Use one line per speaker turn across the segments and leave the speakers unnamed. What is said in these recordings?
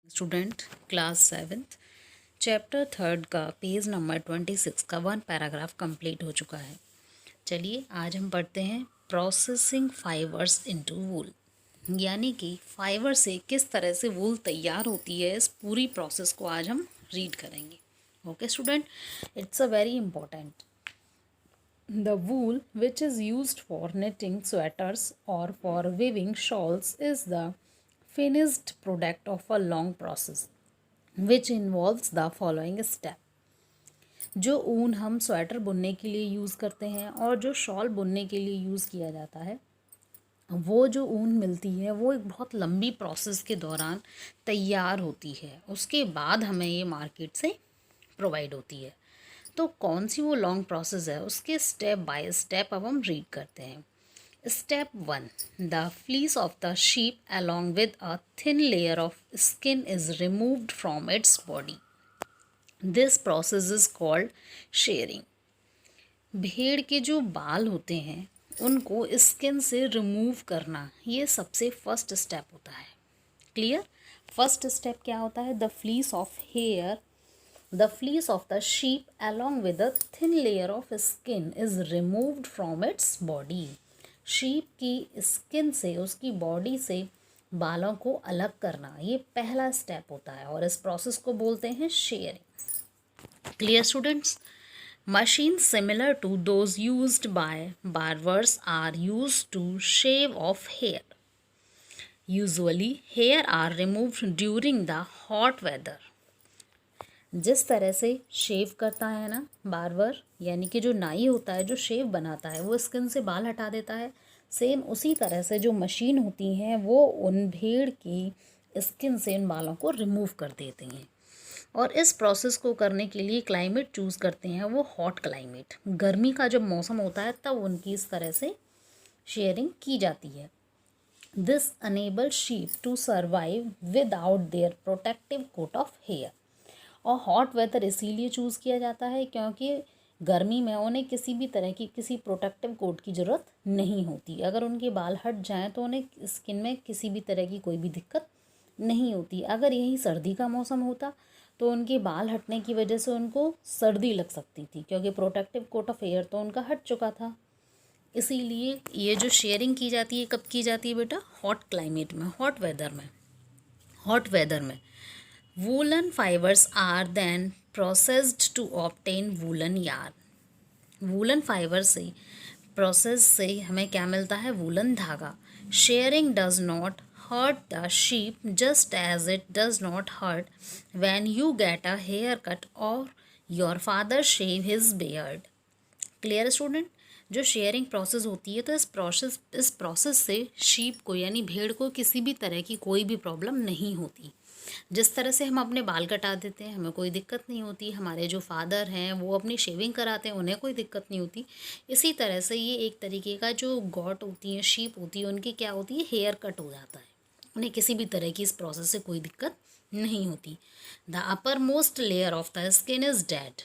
Student class 7th chapter 3 का page number 26 का 1 paragraph complete हो चुका है। चलिए आज हम पढ़ते हैं प्रोसेसिंग फाइबर्स इनटू वूल, यानी कि फाइबर से किस तरह से वूल तैयार होती है। इस पूरी प्रोसेस को आज हम रीड करेंगे। Okay student, it's a very important. The wool, which is used for knitting sweaters or for weaving shawls, is the finished product of a long process which involves the following step. जो ऊन हम sweater बुनने के लिए use करते हैं और जो शॉल बुनने के लिए यूज़ किया जाता है, वो जो ऊन मिलती है वो एक बहुत लंबी प्रोसेस के दौरान तैयार होती है। उसके बाद हमें ये मार्केट से प्रोवाइड होती है। तो कौन सी वो लॉन्ग प्रोसेस है, उसके स्टेप बाय स्टेप अब हम रीड करते हैं। Step 1, the fleece of the sheep along with a thin layer of skin is removed from its body. This process is called sharing. भेड़ के जो बाल होते हैं उनको स्किन से रिमूव करना, ये सबसे फर्स्ट स्टेप होता है। क्लियर? फर्स्ट स्टेप क्या होता है? The fleece of the sheep along with a thin layer of skin is removed from its body. Sheep की स्किन से, उसकी बॉडी से बालों को अलग करना, ये पहला स्टेप होता है और इस प्रोसेस को बोलते हैं sharing. Clear students? Machines similar to those used by barbers are used to shave off hair. Usually, hair are removed during the hot weather. जिस तरह से शेव करता है ना बार्बर, यानी कि जो नाई होता है जो शेव बनाता है वो स्किन से बाल हटा देता है, सेम उसी तरह से जो मशीन होती हैं वो उन भेड़ की स्किन से उन बालों को रिमूव कर देती हैं। और इस प्रोसेस को करने के लिए क्लाइमेट चूज़ करते हैं वो हॉट क्लाइमेट। गर्मी का जब मौसम होता है तब उनकी इस तरह से शेयरिंग की जाती है। This enable sheep to survive without their protective coat of hair. और हॉट वेदर इसीलिए चूज़ किया जाता है क्योंकि गर्मी में उन्हें किसी भी तरह की किसी प्रोटेक्टिव कोट की ज़रूरत नहीं होती। अगर उनके बाल हट जाएं तो उन्हें स्किन में किसी भी तरह की कोई भी दिक्कत नहीं होती। अगर यही सर्दी का मौसम होता तो उनके बाल हटने की वजह से उनको सर्दी लग सकती थी, क्योंकि प्रोटेक्टिव कोट ऑफ एयर तो उनका हट चुका था। इसीलिए ये जो शेयरिंग की जाती है कब की जाती है बेटा? हॉट क्लाइमेट में, हॉट वेदर में। Woollen fibres are then processed to obtain woollen yarn. Woollen fibre से प्रोसेस से हमें क्या मिलता है? वूलन धागा। Shearing does not hurt the sheep just as it does not hurt when you get a haircut or your father shave his beard. Clear student? जो sharing process होती है तो इस प्रोसेस से शीप को यानी भेड़ को किसी भी तरह की कोई भी प्रॉब्लम नहीं होती। जिस तरह से हम अपने बाल कटा देते हैं हमें कोई दिक्कत नहीं होती, हमारे जो फादर हैं वो अपनी शेविंग कराते हैं उन्हें कोई दिक्कत नहीं होती, इसी तरह से ये एक तरीके का जो गॉट होती हैं, शीप होती है, उनकी क्या होती है? हेयर कट हो जाता है। उन्हें किसी भी तरह की इस प्रोसेस से कोई दिक्कत नहीं होती। The upper most layer of the skin is dead.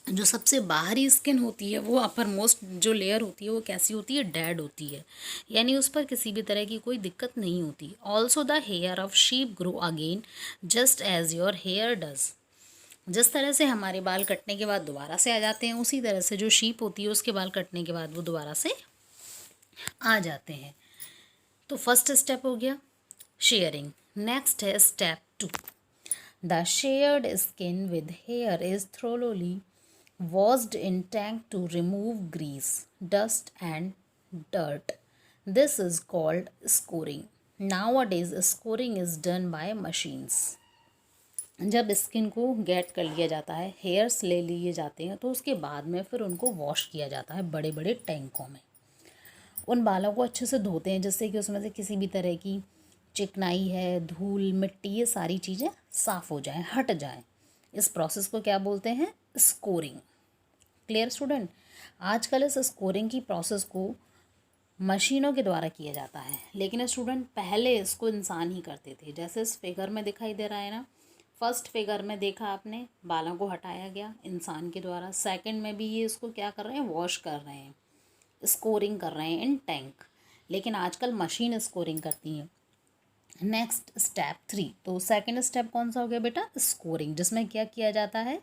जो सबसे बाहरी स्किन होती है वो अपर मोस्ट जो लेयर होती है वो कैसी होती है? डेड होती है, यानी उस पर किसी भी तरह की कोई दिक्कत नहीं होती। Also the hair of sheep grow again just as your hair does. जिस तरह से हमारे बाल कटने के बाद दोबारा से आ जाते हैं, उसी तरह से जो शीप होती है उसके बाल कटने के बाद वो दोबारा से आ जाते हैं। तो फर्स्ट स्टेप हो गया शेयरिंग। नेक्स्ट है step 2। The shared skin with hair is thoroughly washed in tank to remove grease, dust and dirt. This is called scoring. Nowadays scoring is done by machines. जब skin को gate कर लिया जाता है, hairs ले लिए जाते हैं, तो उसके बाद में फिर उनको वॉश किया जाता है बड़े बड़े टैंकों में। उन बालों को अच्छे से धोते हैं जिससे कि उसमें से किसी भी तरह की चिकनाई है, धूल, मिट्टी, ये सारी चीज़ें साफ़ हो जाएं, हट जाएं। इस प्रोसेस को क्या बोलते हैं? स्कोरिंग। Clear student? आजकल इस स्कोरिंग की प्रोसेस को मशीनों के द्वारा किया जाता है, लेकिन स्टूडेंट पहले इसको इंसान ही करते थे। जैसे इस फिगर में दिखाई दे रहा है ना, फर्स्ट फिगर में देखा आपने, बालों को हटाया गया इंसान के द्वारा। सेकंड में भी ये इसको क्या कर रहे हैं? वॉश कर रहे हैं, स्कोरिंग कर रहे हैं इन टैंक। लेकिन आजकल मशीन स्कोरिंग करती हैं। नेक्स्ट स्टेप 3, तो सेकेंड स्टेप कौन सा हो गया बेटा, स्कोरिंग, जिसमें क्या किया जाता है,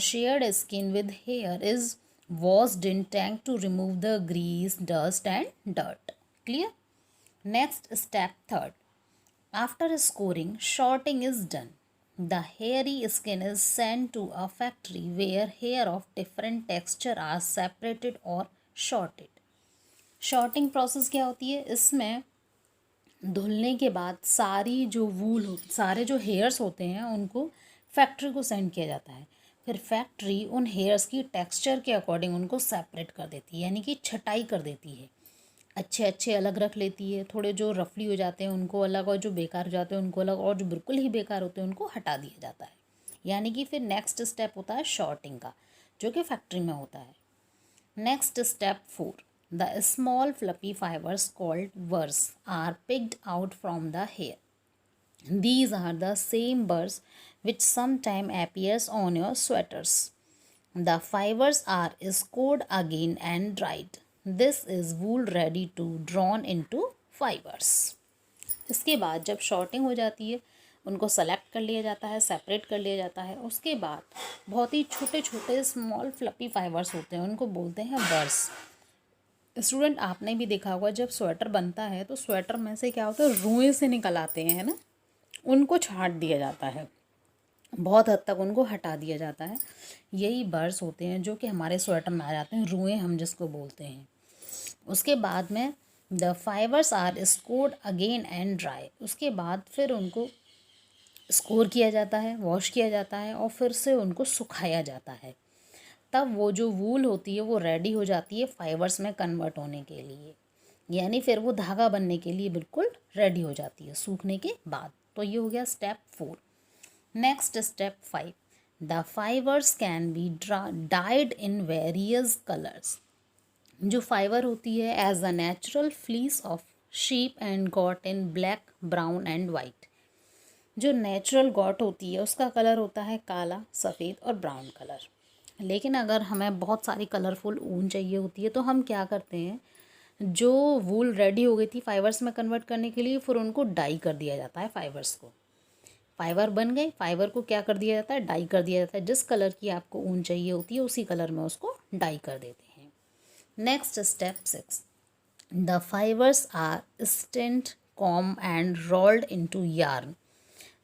sheared skin with hair is washed in tank to remove the grease, dust and dirt. Clear. Next step third, after scouring sorting is done, the hairy skin is sent to a factory where hair of different texture are separated और sorted. Sorting process क्या होती है, इसमें धुलने के बाद सारी जो सारे जो हेयर्स होते हैं उनको फैक्ट्री को सेंड किया जाता है। फिर फैक्ट्री उन हेयर्स की टेक्सचर के अकॉर्डिंग उनको सेपरेट कर देती है, यानी कि छटाई कर देती है। अच्छे अच्छे अलग रख लेती है, थोड़े जो रफली हो जाते हैं उनको अलग, और जो बेकार हो जाते हैं उनको अलग, और जो बिल्कुल ही बेकार होते हैं उनको हटा दिया जाता है। यानी कि फिर नेक्स्ट स्टेप होता है शॉर्टिंग का, जो कि फैक्ट्री में होता है। Next step 4. The small fluffy fibers called burrs are picked out from the hair. These are the same burrs which sometimes appears on your sweaters. The fibers are scored again and dried. This is wool ready to drawn into fibers. इसके बाद जब shorting हो जाती है, उनको select कर लिया जाता है, सेपरेट कर लिया जाता है। उसके बाद बहुत ही छोटे छोटे स्मॉल फ्लपी फाइबर्स होते हैं, उनको बोलते हैं बर्स। स्टूडेंट, आपने भी देखा होगा जब स्वेटर बनता है तो स्वेटर में से क्या होता है, रुएं से निकल आते हैं, है ना, उनको छांट दिया जाता है, बहुत हद तक उनको हटा दिया जाता है। यही बर्स होते हैं जो कि हमारे स्वेटर में आ जाते हैं, रुएं हम जिसको बोलते हैं। उसके बाद में the fibres are scoured again and dry. उसके बाद फिर उनको स्कोर किया जाता है, वॉश किया जाता है, और फिर से उनको सुखाया जाता है। तब वो जो वूल होती है वो रेडी हो जाती है फाइबर्स में कन्वर्ट होने के लिए, यानी फिर वो धागा बनने के लिए बिल्कुल रेडी हो जाती है सूखने के बाद। तो ये हो गया step 4। Next step 5, the fibres can be dyed in various colours. जो फाइबर होती है as a natural fleece of sheep and got in black, brown and white. जो नेचुरल गॉट होती है उसका कलर होता है काला, सफ़ेद और ब्राउन कलर। लेकिन अगर हमें बहुत सारी कलरफुल ऊन चाहिए होती है तो हम क्या करते हैं, जो वूल रेडी हो गई थी फाइबर्स में कन्वर्ट करने के लिए, फिर उनको डाई कर दिया जाता है फाइबर्स को। फाइबर बन गए, फाइबर को क्या कर दिया जाता है, डाई कर दिया जाता है। जिस कलर की आपको ऊन चाहिए होती है उसी कलर में उसको डाई कर देते हैं। Next step 6, the fibres are straightened, comb and rolled into yarn.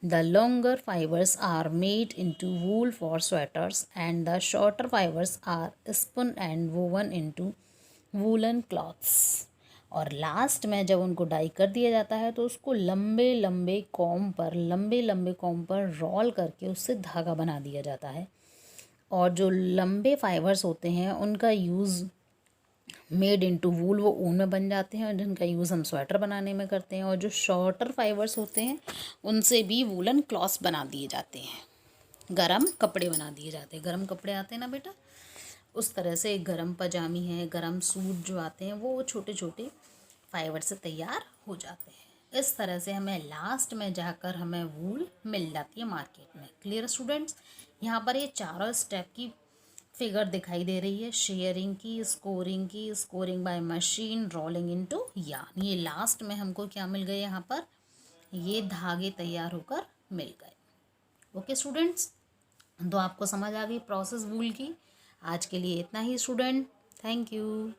The longer fibers are made into wool for sweaters and the shorter fibers are spun and woven into woolen cloths. और last में जब उनको die कर दिया जाता है तो उसको लंबे लंबे कॉम पर रोल करके उससे धागा बना दिया जाता है। और जो लंबे फाइबर्स होते हैं उनका यूज़ मेड इनटू वूल, वो ऊन में बन जाते हैं और जिनका यूज़ हम स्वेटर बनाने में करते हैं। और जो शॉर्टर फाइबर्स होते हैं उनसे भी वूलन क्लॉथ्स बना दिए जाते हैं, गरम कपड़े बना दिए जाते हैं। गरम कपड़े आते हैं ना बेटा, उस तरह से गरम पजामी है, गरम सूट जो आते हैं वो छोटे छोटे फाइबर से तैयार हो जाते हैं। इस तरह से हमें लास्ट में जाकर हमें वूल मिल जाती है मार्केट में। क्लियर स्टूडेंट्स, यहाँ पर ये चारों स्टेप की फिगर दिखाई दे रही है, शेयरिंग की, scoring by machine, rolling into yarn. ये लास्ट में हमको क्या मिल गए, यहाँ पर ये धागे तैयार होकर मिल गए। ओके स्टूडेंट्स, तो आपको समझ आ गई प्रोसेस वूल की। आज के लिए इतना ही स्टूडेंट, थैंक यू।